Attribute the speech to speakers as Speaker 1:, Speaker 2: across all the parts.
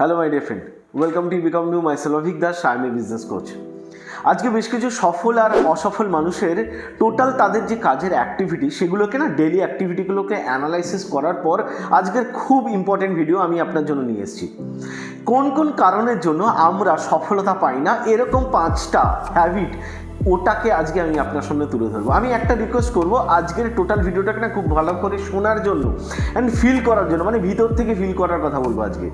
Speaker 1: Hello my dear friend, welcome to become new myself Avik Das. I am a business coach. আজকে বেশ কিছু সফল আর অসফল মানুষের টোটাল তাদের যে কাজের অ্যাক্টিভিটি সেগুলোকে না ডেলি অ্যাক্টিভিটিগুলোকে অ্যানালাইসিস করার পর আজকের খুব ইম্পর্টেন্ট ভিডিও আমি আপনার জন্য নিয়ে এসেছি। কোন কোন কারণের জন্য আমরা সফলতা পাই না, এরকম 5টা হ্যাবিট, ওটাকে আজকে আমি আপনার সামনে তুলে ধরবো। আমি একটা রিকোয়েস্ট করবো, আজকের টোটাল ভিডিওটাকে না খুব ভালো করে শোনার জন্য অ্যান্ড ফিল করার জন্য, মানে ভিতর থেকে ফিল করার কথা বলবো আজকে।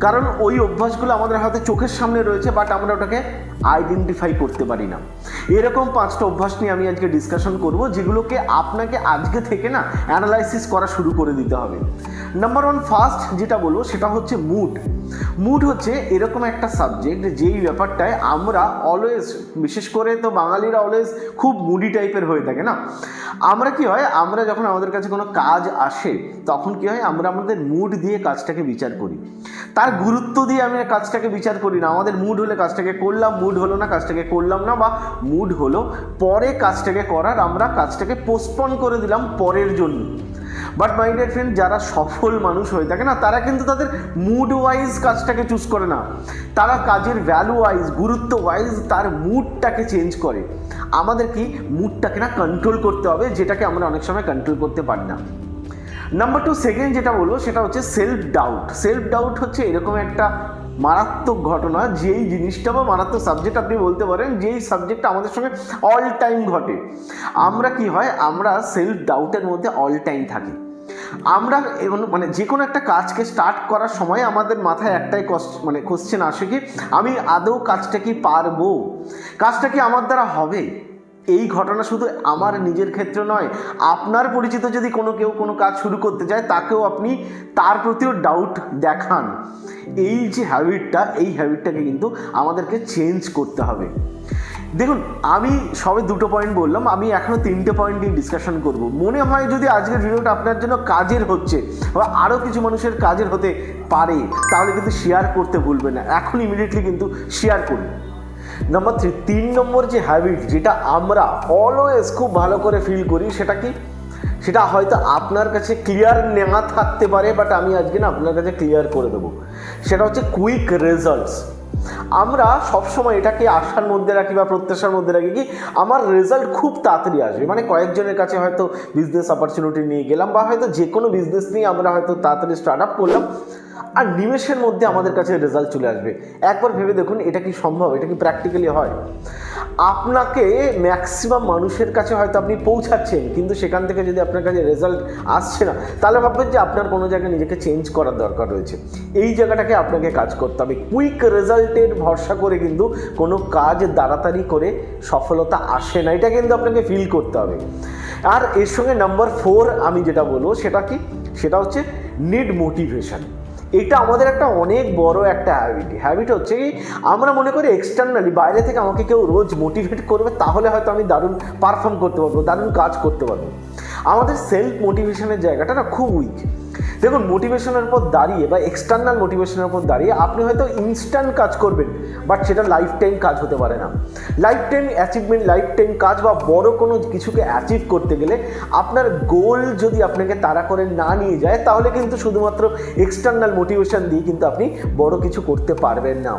Speaker 1: কারণ ওই অভ্যাসগুলো আমাদের হয়তো চোখের সামনে রয়েছে, বাট আমরা ওটাকে আইডেন্টিফাই করতে পারি না। এরকম 5টা অভ্যাস নিয়ে আমি আজকে ডিসকাশন করব, যেগুলোকে আপনাকে আজকে থেকে না অ্যানালাইসিস করা শুরু করে দিতে হবে। নাম্বার 1 ফার্স্ট যেটা বলবো সেটা হচ্ছে মুড। মুড হচ্ছে এরকম একটা সাবজেক্ট যেই ব্যাপারটায় আমরা অলওয়েজ, বিশেষ করে তো বাঙালিরা অলওয়েজ খুব মুডি টাইপের হয়ে থাকে না। আমরা কি হয়, আমরা যখন আমাদের কাছে কোনো কাজ আসে তখন কি হয়, আমরা আমাদের মুড দিয়ে কাজটাকে বিচার করি। তার গুরুত্ব দিয়ে আমি কাজটাকে বিচার করি না। আমাদের মুড হলে কাজটাকে করলাম, মুড হলো না কাজটাকে করলাম না, বা মুড হলো পরে কাজটাকে করার, আমরা কাজটাকে পোস্টপন করে দিলাম পরের জন্য। বাট মাই ডিয়ার ফ্রেন্ড, যারা সফল মানুষ হয়ে থাকে না, তারা কিন্তু তাদের মুড ওয়াইজ কাজটাকে চুজ করে না, তারা কাজের ভ্যালু ওয়াইজ, গুরুত্ব ওয়াইজ তার মুডটাকে চেঞ্জ করে। আমাদের কি মুডটাকে না কন্ট্রোল করতে হবে, যেটাকে আমরা অনেক সময় কন্ট্রোল করতে পারি না। নাম্বার 2 সেকেন্ড যেটা বলবো সেটা হচ্ছে সেলফ ডাউট। সেলফ ডাউট হচ্ছে এরকম একটা মারাত্মক ঘটনা, যেই জিনিসটা বা মারাত্মক সাবজেক্ট আপনি বলতে পারেন, যেই সাবজেক্টটা আমাদের সঙ্গে অল টাইম ঘটে। আমরা কি হয়, আমরা সেলফ ডাউটের মধ্যে অল টাইম থাকি। আমরা মানে যে কোনো একটা কাজকে স্টার্ট করার সময় আমাদের মাথায় একটাই কোশ্চেন আসে কি, আমি আদৌ কাজটা কি পারবো, কাজটা কি আমার দ্বারা হবে। এই ঘটনা শুধু আমার নিজের ক্ষেত্রে নয়, আপনার পরিচিত যদি কেউ কোনো কাজ শুরু করতে যায়, তাকেও আপনি তার প্রতিও ডাউট দেখান। এই যে হ্যাবিটটা, এই হ্যাবিটটাকে কিন্তু আমাদেরকে চেঞ্জ করতে হবে। দেখুন, আমি সবে 2টো পয়েন্ট বললাম, আমি এখনও 3টে পয়েন্ট নিয়ে ডিসকাশন করব। মনে হয় যদি আজকের ভিডিওটা আপনার জন্য কাজের হচ্ছে বা আরও কিছু মানুষের কাজের হতে পারে, তাহলে কিন্তু শেয়ার করতে ভুলবেন না। এখন ইমিডিয়েটলি কিন্তু শেয়ার করুন। নাম্বার 3 নম্বর যে হ্যাবিট, যেটা আমরা অলওয়েজ খুব ভালো করে ফিল করি, সেটা কি, সেটা হয়তো আপনার কাছে ক্লিয়ার না থাকতে পারে, বাট আমি আজকে না আপনার কাছে ক্লিয়ার করে দেবো। সেটা হচ্ছে কুইক রেজাল্টস। আমরা সবসময় এটাকে আশার মধ্যে রাখি বা প্রত্যাশার মধ্যে রাখি কি আমার রেজাল্ট খুব তাড়াতাড়ি আসবে। মানে কয়েকজনের কাছে হয়তো বিজনেস অপরচুনিটি নিয়ে গেলাম, বা হয়তো যে কোনো বিজনেস নিয়ে আমরা হয়তো তাড়াতাড়ি স্টার্ট আপ করলাম, আর নিমেষের মধ্যে আমাদের কাছে রেজাল্ট চলে আসবে। একবার ভেবে দেখুন, এটা কি সম্ভব? এটা কি প্র্যাকটিক্যালি হয়? আপনাকে ম্যাক্সিমাম মানুষের কাছে হয়তো আপনি পৌঁছাচ্ছেন, কিন্তু সেখান থেকে যদি আপনার কাছে রেজাল্ট আসছে না, তাহলে ভাববেন যে আপনার কোনো জায়গায় নিজেকে চেঞ্জ করার দরকার রয়েছে। এই জায়গাটাকে আপনাকে কাজ করতে হবে। কুইক রেজাল্টের ভরসা করে কিন্তু কোনো কাজ তাড়াতাড়ি করে সফলতা আসে না, এটা কিন্তু আপনাকে ফিল করতে হবে। আর এর সঙ্গে নাম্বার 4 আমি যেটা বলবো সেটা কি, সেটা হচ্ছে নিড মোটিভেশন। এটা আমাদের একটা অনেক বড় একটা হ্যাবিট হচ্ছে কি, আমরা মনে করি এক্সটার্নালি, বাইরে থেকে আমাকে কেউ রোজ মোটিভেট করবে, তাহলে হয়তো আমি দারুণ পারফর্ম করতে পারবো, দারুণ কাজ করতে পারবো। আমাদের সেলফ মোটিভেশনের জায়গাটা না খুব উইক। দেখুন, মোটিভেশনের উপর দাঁড়িয়ে বা এক্সটার্নাল মোটিভেশনের উপর দাঁড়িয়ে আপনি হয়তো ইনস্ট্যান্ট কাজ করবেন, বাট সেটা লাইফ টাইম কাজ হতে পারে না। Life time achievement, life time কাজ বা বড় কোনো কিছুকে অ্যাচিভ করতে গেলে আপনার গোল যদি আপনাকে তাড়া করে না নিয়ে যায়, তাহলে কিন্তু শুধুমাত্র এক্সটার্নাল মোটিভেশন দিয়ে কিন্তু আপনি বড় কিছু করতে পারবেন না।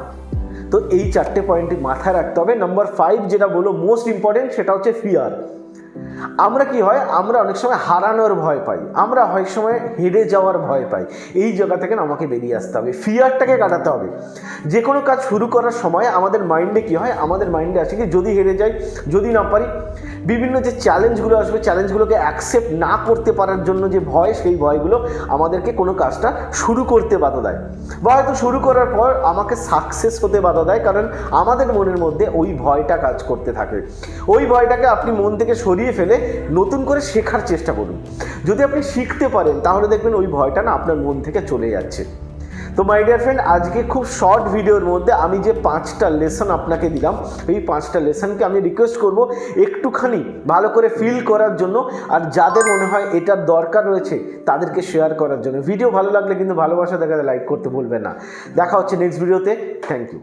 Speaker 1: তো এই 4টে পয়েন্ট মাথায় রাখতে হবে। নাম্বার 5 যেটা বলো মোস্ট ইম্পর্টেন্ট, সেটা হচ্ছে ফিয়ার। আমরা কি হয়, আমরা অনেক সময় হারানোর ভয় পাই, আমরা অনেক সময় হেরে যাওয়ার ভয় পাই। এই জায়গা থেকে আমাকে বেরিয়ে আসতে হবে, ফিয়ারটাকে কাটাতে হবে। যে কোনো কাজ শুরু করার সময় আমাদের মাইন্ডে কি হয়, আমাদের মাইন্ডে আছে কি, যদি হেরে যাই, যদি না পারি, বিভিন্ন যে চ্যালেঞ্জগুলো আসবে, চ্যালেঞ্জগুলোকে অ্যাকসেপ্ট না করতে পারার জন্য যে ভয়, সেই ভয়গুলো আমাদেরকে কোনো কাজটা শুরু করতে বাধা দেয়, বা হয়তো শুরু করার পর আমাকে সাকসেস হতে বাধা দেয়, কারণ আমাদের মনের মধ্যে ওই ভয়টা কাজ করতে থাকে। ওই ভয়টাকে আপনি মন থেকে সরিয়ে ফেলে নতুন করে শেখার চেষ্টা করুন। যদি আপনি শিখতে পারেন, তাহলে দেখবেন ওই ভয়টা না আপনার মন থেকে চলে যাচ্ছে। তো মাই ডিয়ার ফ্রেন্ড, আজকে খুব শর্ট ভিডিওর মধ্যে আমি যে 5টা লেসন আপনাকে দিলাম, এই 5টা লেসনকে আমি রিকোয়েস্ট করব একটুখানি ভালো করে ফিল করার জন্য, আর যাদের মনে হয় এটার দরকার রয়েছে তাদেরকে শেয়ার করার জন্য। ভিডিও ভালো লাগলে কিন্তু ভালোবাসা দেখাতে লাইক করতে ভুলবেন না। দেখা হচ্ছে নেক্সট ভিডিওতে। Thank you.